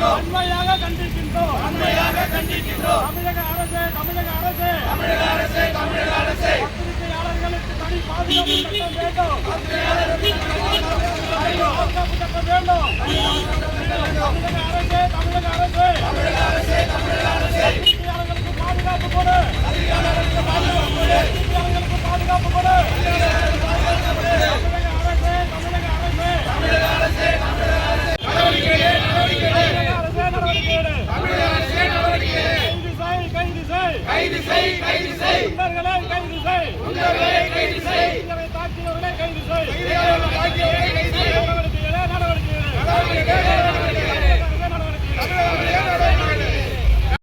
வன்மையாக கண்டிக்கின்றோம். தமிழக அரசு பத்திரிகையாளர்களுக்கு தனி பாதுகாப்பு சட்டம் வேண்டும். பாதுகாப்பு சட்டம் வேண்டும். தமிழக அரசு பத்திரிகையாளர்களுக்கு பாதுகாப்பு கொடு. பத்திரிகையாளர்களுக்கு பாதுகாப்பு கொடு. கைது செய்.